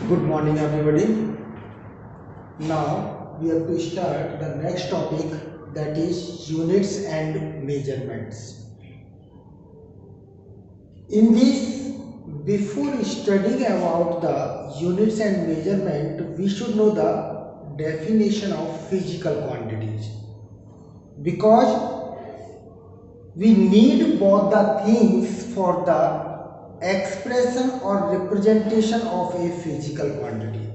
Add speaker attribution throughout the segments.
Speaker 1: Good morning, everybody. Now we have to start the next topic, that is units and measurements. In this, before studying about the units and measurement, we should know the definition of physical quantities, because we need both the things for the expression or representation of a physical quantity.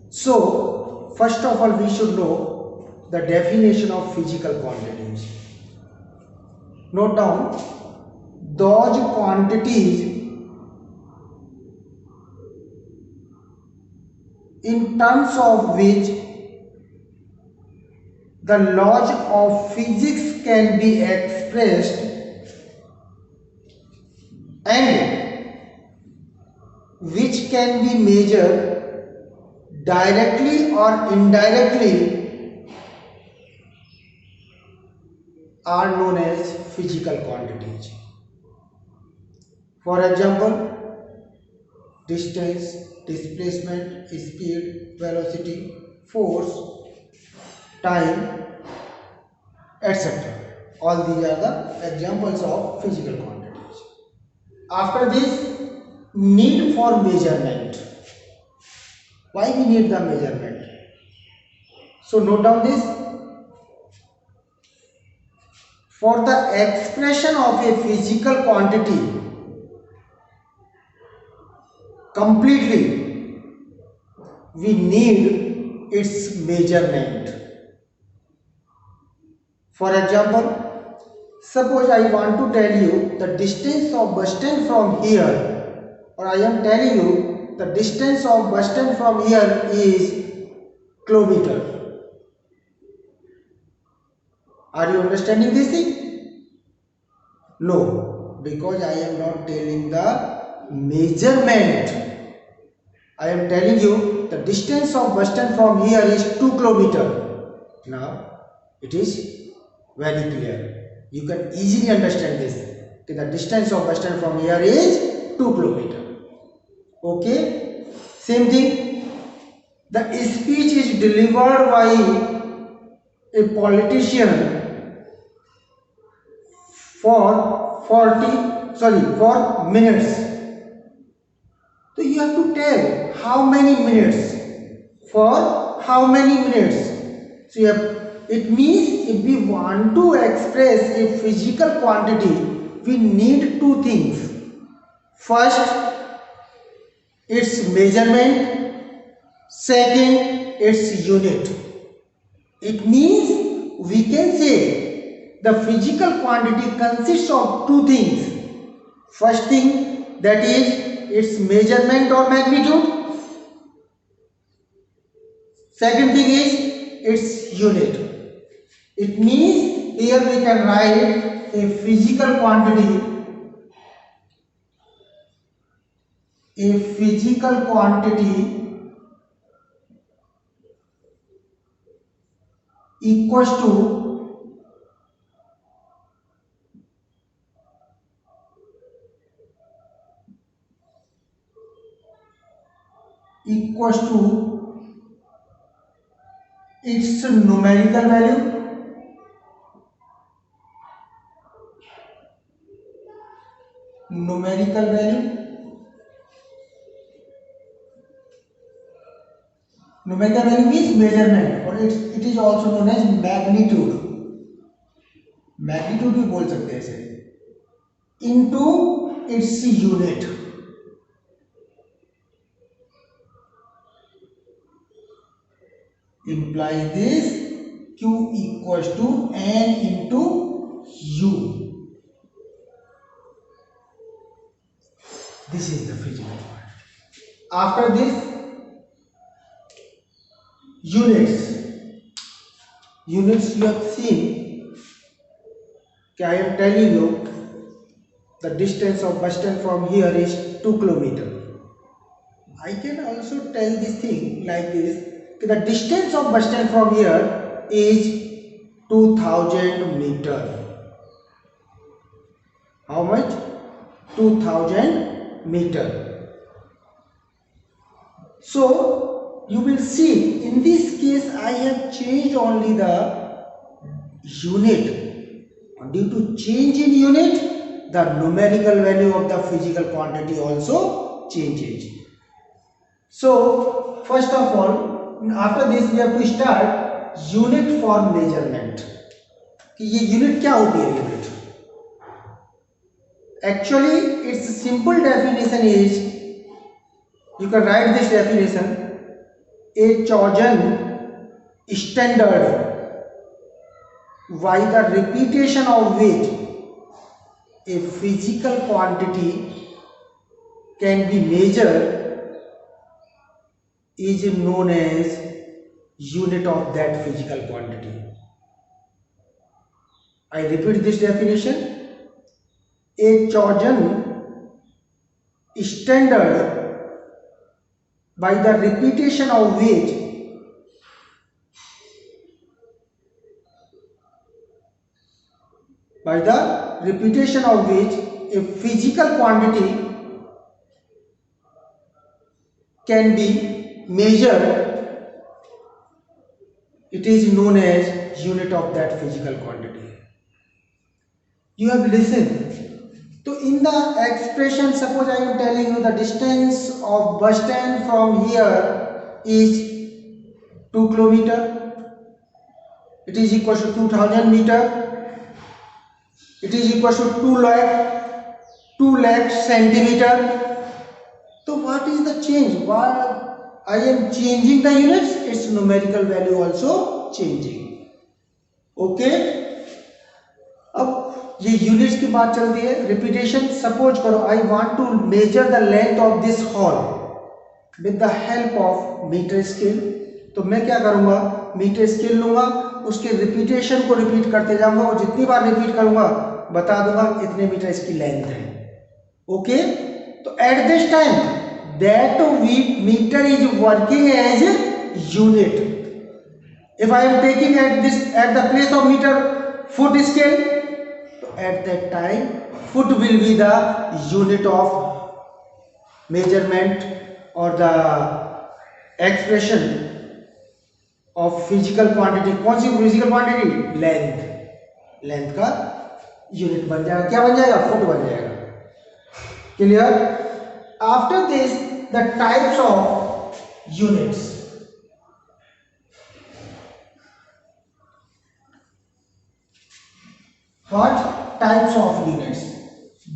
Speaker 1: So, first of all, we should know the definition of physical quantities. Note down those quantities in terms of which the laws of physics can be expressed and which can be measured directly or indirectly are known as physical quantities. For example, distance, displacement, speed, velocity, force, time, etc. All these are the examples of physical quantities. After this, need for measurement. Why we need the measurement? So note down this. For the expression of a physical quantity completely, we need its measurement. For example, suppose I want to tell you the distance of bus stand from here, or I am telling you the distance of bus stand from here is kilometer. Are you understanding this thing? No, because I am not telling the measurement. I am telling you the distance of bus stand from here is 2 kilometer. Now it is very clear. You can easily understand this. Okay, the distance of bus stand from here is 2 kilometer. Okay. Same thing. The speech is delivered by a politician for for minutes. So you have to tell how many minutes, for how many minutes. So it means if we want to express a physical quantity, we need two things. First, its measurement. Second, its unit. It means we can say the physical quantity consists of two things. First thing, that is its measurement or magnitude. Second thing is its unit. It means here we can write a physical quantity. A physical quantity equals to its numerical value. Numerical value. Numerical value means measurement, or it is also known as magnitude. Magnitude भी बोल सकते हैं इसे, into its unit. implies this q equals to n into u. This is the physical part. After this, units you have seen. I am telling you the distance of bus stand from here is 2 kilometer. I can also tell this thing like this. The distance of bus stand from here is 2000 meter. How much? 2000 meter. So you will see in this case I have changed only the unit. Due to change in unit, the numerical value of the physical quantity also changes. So first of all, after this we have to start unit for measurement. कि ये unit क्या होती है unit? Actually, its simple definition is, you can write this definition: a chosen standard by the repetition of which a physical quantity can be measured is known as unit of that physical quantity. I repeat this definition: a chosen standard by the repetition of which a physical quantity can be measured, it is known as unit of that physical quantity. You have listened. So in the expression, suppose I am telling you the distance of bus stand from here is 2 kilometer. It is equal to 2000 meter. It is equal to 2 lakh centimeter. So what is the change? While I am changing the units, its numerical value also changing. Okay. अब ये units की बात चलती है. Repetition. Suppose करो I want to measure the length of this hall with the help of metre scale. तो मैं क्या करूंगा, मीटर स्केल लूंगा, उसके रिपीटेशन को रिपीट करते जाऊंगा और जितनी बार रिपीट करूंगा बता दूंगा इतने मीटर इसकी लेंथ है. ओके. तो at this time that metre is working as unit. If I am taking at the place of metre foot scale, at that time foot will be the unit of measurement or the expression of physical quantity. कौन सी physical quantity? Length. Length का unit बन जाएगा. क्या बन जाएगा? foot बन जाएगा. Clear? After this, the types of units. What types of units?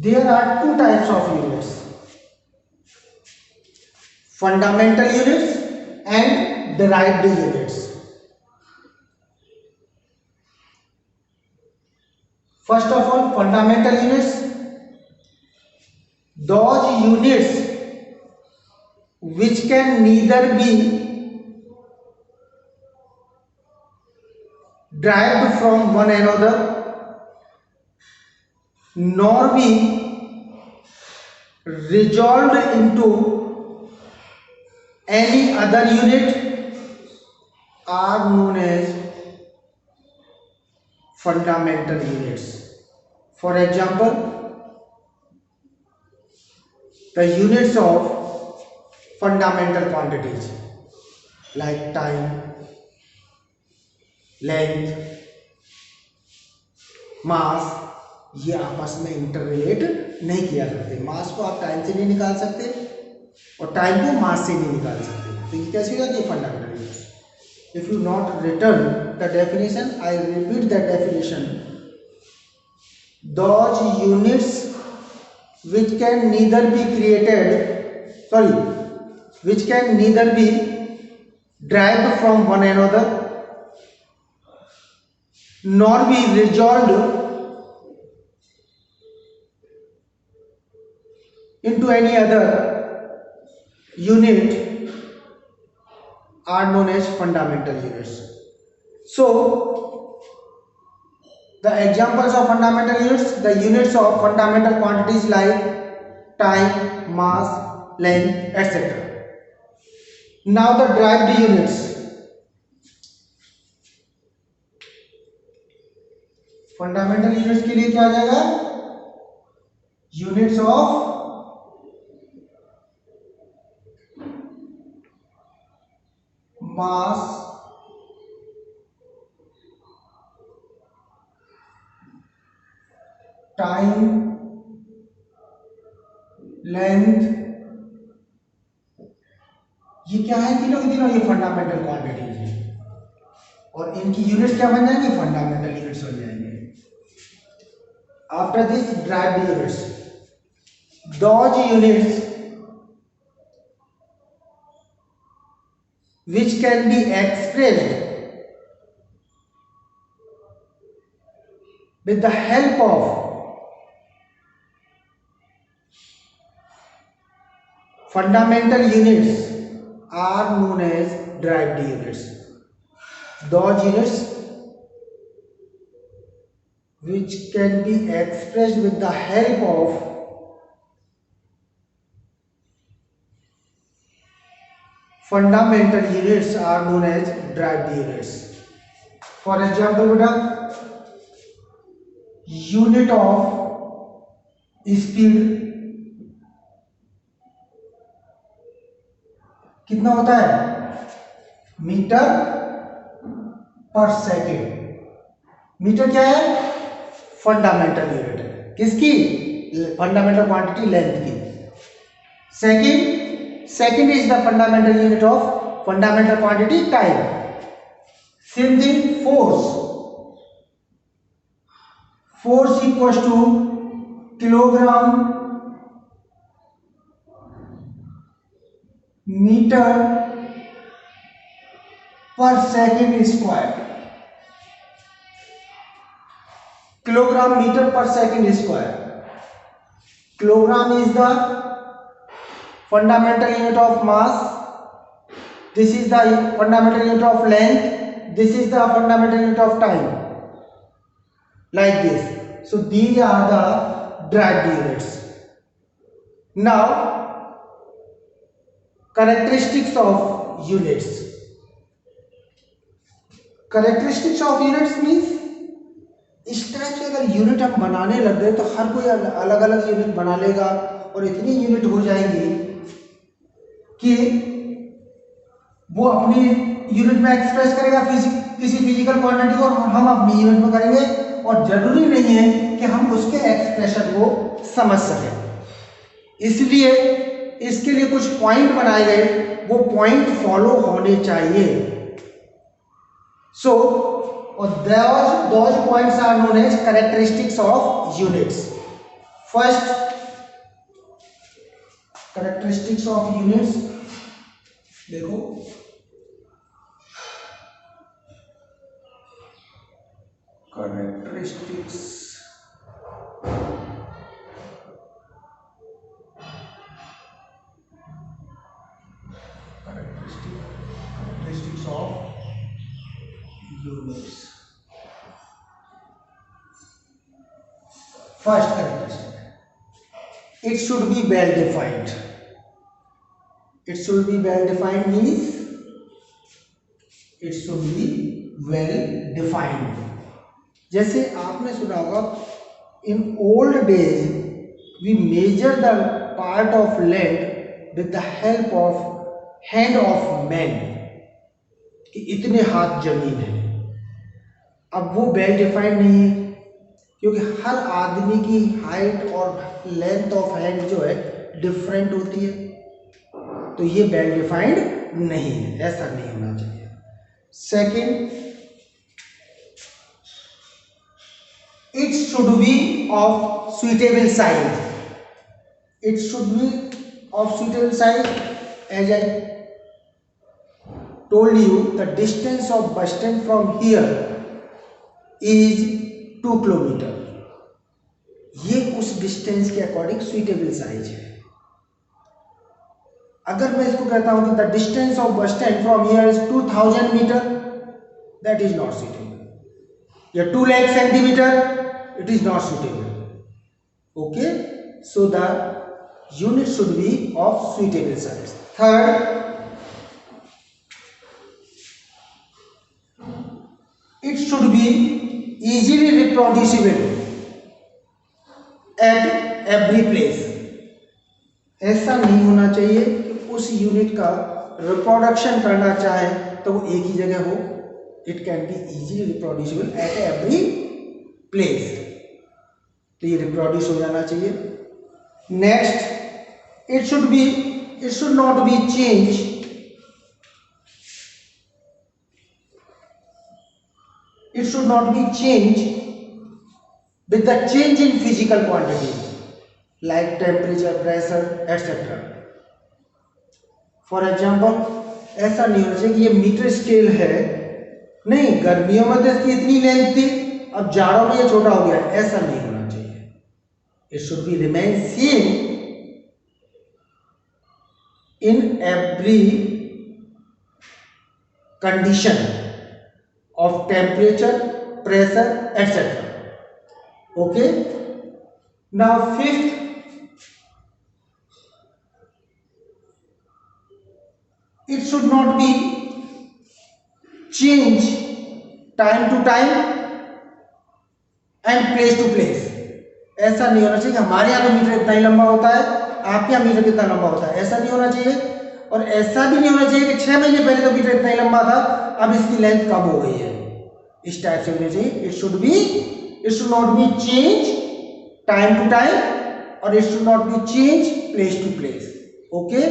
Speaker 1: There are two types of units: fundamental units and derived units. First of all, fundamental units. Those units which can neither be derived from one another nor be resolved into any other unit are known as fundamental units. For example, the units of fundamental quantities like time, length, mass, ये आपस में inter relate नहीं किया करते. मास को आप time से नहीं निकाल सकते और टाइम को मास से नहीं निकाल सकते. तो ये कैसे हो जाती है? Fundamental units. If you not return the definition, I repeat the definition: those units which can neither be derived from one another nor be resolved into any other unit are known as fundamental units. So the examples of fundamental units, the units of fundamental quantities like time, mass, length, etc. Now the derived units. Fundamental units के लिए क्या आ जाएगा? Units of mass, time, length, ये क्या है तीनों के तीनों? ये फंडामेंटल क्वांटिटीज है और इनकी यूनिट्स क्या बन जाएंगे? फंडामेंटल यूनिट्स बन जाएंगे। After this derived units, those units which can be expressed with the help of fundamental units are known as derived units. Those units which can be expressed with the help of fundamental units are known as derived units. For example, beta, unit of speed कितना होता है? Metre पर second. Metre क्या है? Fundamental unit है। किसकी? Fundamental quantity length की। Second is the fundamental unit of fundamental quantity time. Same thing, force equals to kilogram meter per second square. Kilogram meter per second square. Kilogram is the fundamental unit of mass, this is the fundamental unit of length, this is the fundamental unit of time, like this. So these are the derived units. Now characteristics of units. Characteristics of units means इस type से अगर unit हम बनाने लग गए तो हर कोई अलग अलग यूनिट बना लेगा और इतनी यूनिट हो जाएंगी कि वो अपनी यूनिट में एक्सप्रेस करेगा किसी फिजिकल क्वांटिटी को और हम अपनी यूनिट में करेंगे और जरूरी नहीं है कि हम उसके एक्सप्रेशन को समझ सकें। इसलिए इसके लिए कुछ पॉइंट बनाए गए, वो पॉइंट फॉलो होने चाहिए। सो those points are known as characteristics of units. First, characteristics of units, देखो characteristics of units. First characteristic, it should be well defined. It should be well defined means it should be well defined. जैसे आपने सुना होगा, in old days we measure the part of land with the help of hand of man, कि इतने हाथ जमीन है। अब वो वेल डिफाइंड नहीं है क्योंकि हर आदमी की हाइट और लेंथ ऑफ हैंड जो है डिफरेंट होती है, तो ये वेल डिफाइंड नहीं है, ऐसा नहीं होना चाहिए। Second, it should be of suitable size. It should be of suitable size. As I told you, the distance of bus stand from here is 2 kilometre. ये उस डिस्टेंस के अकॉर्डिंग सुइटेबल साइज है। अगर मैं इसको कहता हूं कि the distance of bus stand from here is 2000 metre, that is not suitable. या 2 lakh centimetre, it is not suitable. Okay, so the unit should be of suitable size. Third, it should be easily reproducible at every place. ऐसा नहीं होना चाहिए कि उस unit का reproduction करना चाहे तो वो एक ही जगह हो. It can be easily reproducible at every place. तो ये रिप्रोड्यूस हो जाना चाहिए. Next, it should not be changed. It should not be changed with the change in physical quantities like temperature, pressure, etc. For example, ऐसा नहीं होना चाहिए कि ये मीटर स्केल है, नहीं गर्मियों में तो इसकी इतनी लेंथ थी, अब जाड़ों में ये छोटा हो गया. ऐसा नहीं होना चाहिए. It should be remain same in every condition of temperature, pressure, etc. Okay. Now fifth, it should not be change time to time and place to place. ऐसा नहीं होना चाहिए हमारे यहाँ तो मीटर इतना ही लंबा होता है, आपके यहाँ मीटर कितना लंबा होता है, ऐसा नहीं होना चाहिए. और ऐसा भी नहीं होना चाहिए कि 6 महीने पहले तो मीटर इतना ही लंबा था, अब इसकी लेंथ कम हो गई है. इस टाइप से होना चाहिए. It should not be change time to time और it should not be change place to place. Okay.